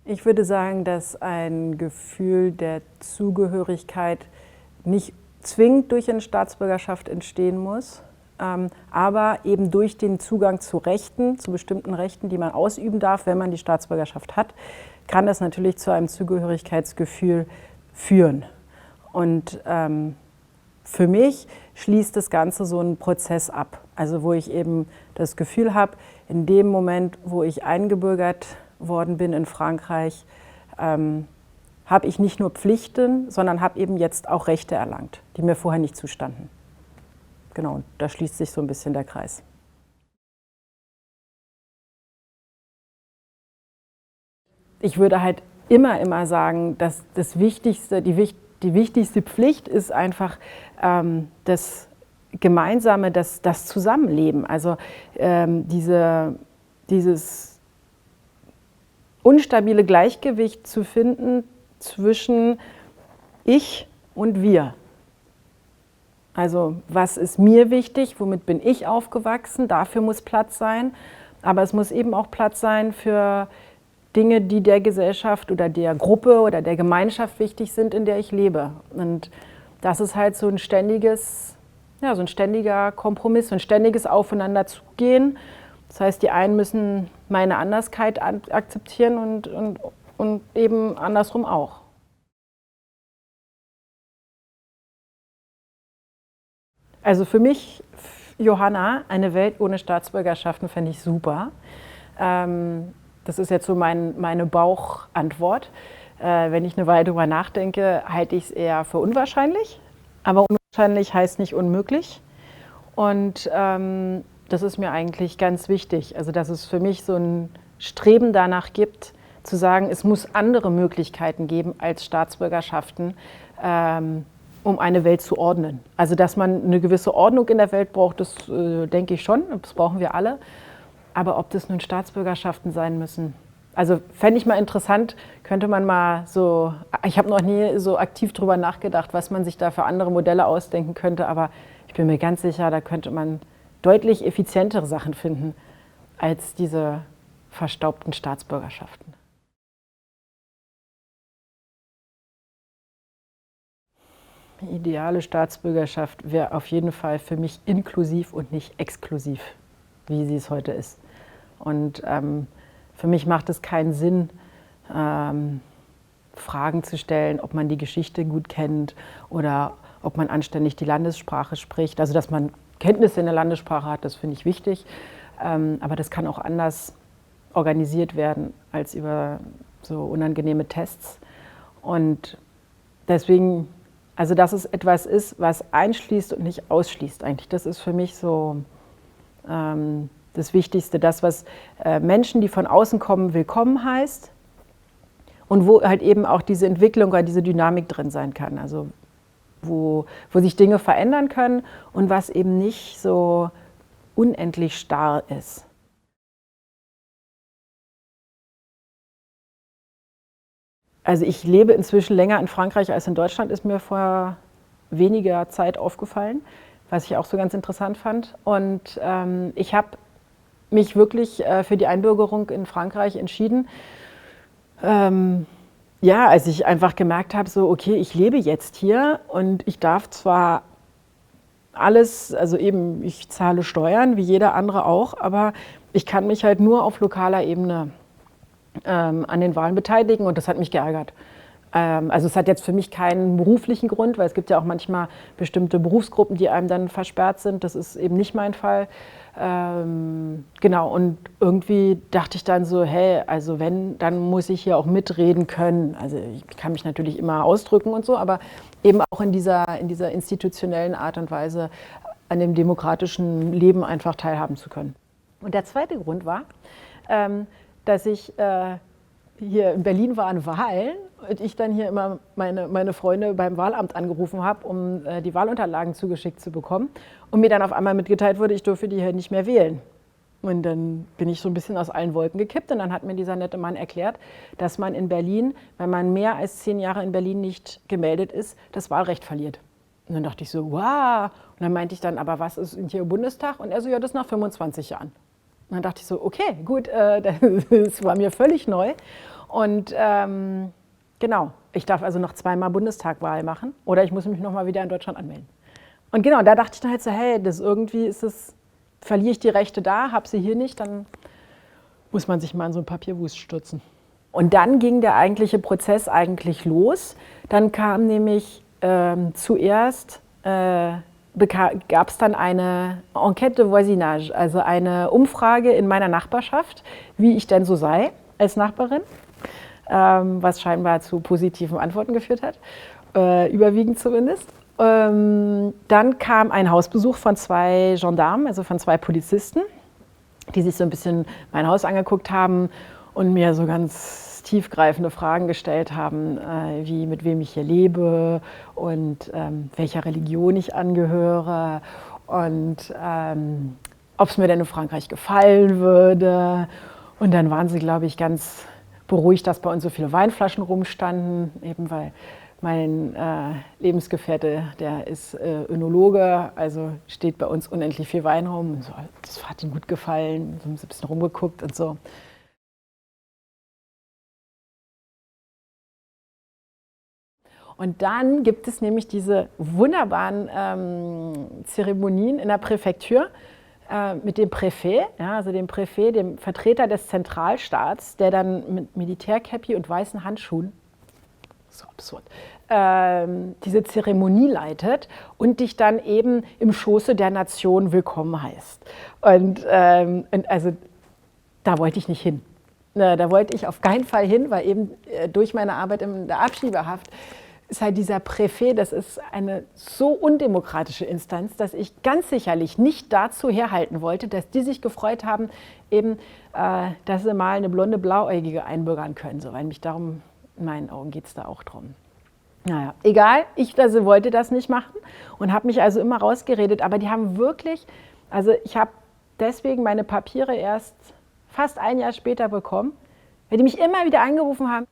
Ich würde sagen, dass ein Gefühl der Zugehörigkeit nicht zwingend durch eine Staatsbürgerschaft entstehen muss, aber eben durch den Zugang zu Rechten, zu bestimmten Rechten, die man ausüben darf, wenn man die Staatsbürgerschaft hat, kann das natürlich zu einem Zugehörigkeitsgefühl führen. Und für mich schließt das Ganze so einen Prozess ab, also wo ich eben das Gefühl habe, in dem Moment, wo ich eingebürgert worden bin in Frankreich, habe ich nicht nur Pflichten, sondern habe eben jetzt auch Rechte erlangt, die mir vorher nicht zustanden. Genau, da schließt sich so ein bisschen der Kreis. Ich würde halt immer sagen, dass das Wichtigste, die wichtigste Pflicht ist einfach das Gemeinsame, das Zusammenleben. Also dieses unstabile Gleichgewicht zu finden zwischen ich und wir. Also was ist mir wichtig, womit bin ich aufgewachsen, dafür muss Platz sein. Aber es muss eben auch Platz sein für Dinge, die der Gesellschaft oder der Gruppe oder der Gemeinschaft wichtig sind, in der ich lebe. Und das ist halt so ein ständiger Kompromiss, so ein ständiges Aufeinander zugehen. Das heißt, die einen müssen meine Anderskeit akzeptieren und eben andersrum auch. Also für mich, Johanna, eine Welt ohne Staatsbürgerschaften fände ich super. Das ist jetzt so meine Bauchantwort. Wenn ich eine Weile drüber nachdenke, halte ich es eher für unwahrscheinlich. Aber unwahrscheinlich heißt nicht unmöglich. Und das ist mir eigentlich ganz wichtig. Also dass es für mich so ein Streben danach gibt, zu sagen, es muss andere Möglichkeiten geben als Staatsbürgerschaften, um eine Welt zu ordnen. Also dass man eine gewisse Ordnung in der Welt braucht, das denke ich schon, das brauchen wir alle. Aber ob das nun Staatsbürgerschaften sein müssen, also fände ich mal interessant, könnte man mal so, ich habe noch nie so aktiv drüber nachgedacht, was man sich da für andere Modelle ausdenken könnte, aber ich bin mir ganz sicher, da könnte man deutlich effizientere Sachen finden als diese verstaubten Staatsbürgerschaften. Die ideale Staatsbürgerschaft wäre auf jeden Fall für mich inklusiv und nicht exklusiv, wie sie es heute ist. Und für mich macht es keinen Sinn, Fragen zu stellen, ob man die Geschichte gut kennt oder ob man anständig die Landessprache spricht. Also dass man Kenntnisse in der Landessprache hat, das finde ich wichtig. Aber das kann auch anders organisiert werden als über so unangenehme Tests. Und deswegen, also dass es etwas ist, was einschließt und nicht ausschließt eigentlich. Das ist für mich so das Wichtigste, das, was Menschen, die von außen kommen, willkommen heißt und wo halt eben auch diese Entwicklung oder diese Dynamik drin sein kann. Also wo sich Dinge verändern können und was eben nicht so unendlich starr ist. Also ich lebe inzwischen länger in Frankreich als in Deutschland, ist mir vor weniger Zeit aufgefallen, was ich auch so ganz interessant fand. Und ich habe mich wirklich für die Einbürgerung in Frankreich entschieden. Ja, als ich einfach gemerkt habe, so okay, ich lebe jetzt hier und ich darf zwar alles, also eben ich zahle Steuern, wie jeder andere auch, aber ich kann mich halt nur auf lokaler Ebene an den Wahlen beteiligen und das hat mich geärgert. Also es hat jetzt für mich keinen beruflichen Grund, weil es gibt ja auch manchmal bestimmte Berufsgruppen, die einem dann versperrt sind. Das ist eben nicht mein Fall. Genau, und irgendwie dachte ich dann so, hey, also wenn, dann muss ich hier auch mitreden können. Also ich kann mich natürlich immer ausdrücken und so, aber eben auch in dieser institutionellen Art und Weise an dem demokratischen Leben einfach teilhaben zu können. Und der zweite Grund war, dass ich hier in Berlin waren Wahlen und ich dann hier immer meine Freunde beim Wahlamt angerufen habe, um die Wahlunterlagen zugeschickt zu bekommen und mir dann auf einmal mitgeteilt wurde, ich dürfe die hier nicht mehr wählen. Und dann bin ich so ein bisschen aus allen Wolken gekippt und dann hat mir dieser nette Mann erklärt, dass man in Berlin, wenn man mehr als 10 Jahre in Berlin nicht gemeldet ist, das Wahlrecht verliert. Und dann dachte ich so, wow. Und dann meinte ich dann, aber was ist hier im Bundestag? Und er so, ja, das nach 25 Jahren. Und dann dachte ich so, okay, gut, das war mir völlig neu. Und genau, ich darf also noch zweimal Bundestagwahl machen oder ich muss mich nochmal wieder in Deutschland anmelden. Und genau, da dachte ich dann halt so, hey, das irgendwie ist es, verliere ich die Rechte da, habe sie hier nicht, dann muss man sich mal in so ein Papierwust stürzen. Und dann ging der eigentliche Prozess eigentlich los. Dann kam nämlich zuerst, gab es dann eine Enquête de Voisinage, also eine Umfrage in meiner Nachbarschaft, wie ich denn so sei als Nachbarin, was scheinbar zu positiven Antworten geführt hat, überwiegend zumindest. Dann kam ein Hausbesuch von 2 Gendarmen, also von 2 Polizisten, die sich so ein bisschen mein Haus angeguckt haben und mir so ganz tiefgreifende Fragen gestellt haben, wie mit wem ich hier lebe und welcher Religion ich angehöre und ob es mir denn in Frankreich gefallen würde. Und dann waren sie, glaube ich, ganz beruhigt, dass bei uns so viele Weinflaschen rumstanden, eben weil mein Lebensgefährte, der ist Önologe, also steht bei uns unendlich viel Wein rum. So, das hat ihm gut gefallen, so ein bisschen rumgeguckt und so. Und dann gibt es nämlich diese wunderbaren Zeremonien in der Präfektur mit dem Präfet, ja, also dem Präfet, dem Vertreter des Zentralstaats, der dann mit Militärkäppi und weißen Handschuhen, so absurd, diese Zeremonie leitet und dich dann eben im Schoße der Nation willkommen heißt. Und also da wollte ich nicht hin. Da wollte ich auf keinen Fall hin, weil eben durch meine Arbeit in der Abschiebehaft ist halt dieser Präfet, das ist eine so undemokratische Instanz, dass ich ganz sicherlich nicht dazu herhalten wollte, dass die sich gefreut haben, eben, dass sie mal eine blonde Blauäugige einbürgern können. So, weil mich darum, in meinen Augen geht es da auch drum. Naja, egal, ich also wollte das nicht machen und habe mich also immer rausgeredet. Aber die haben wirklich, also ich habe deswegen meine Papiere erst fast ein Jahr später bekommen, weil die mich immer wieder angerufen haben.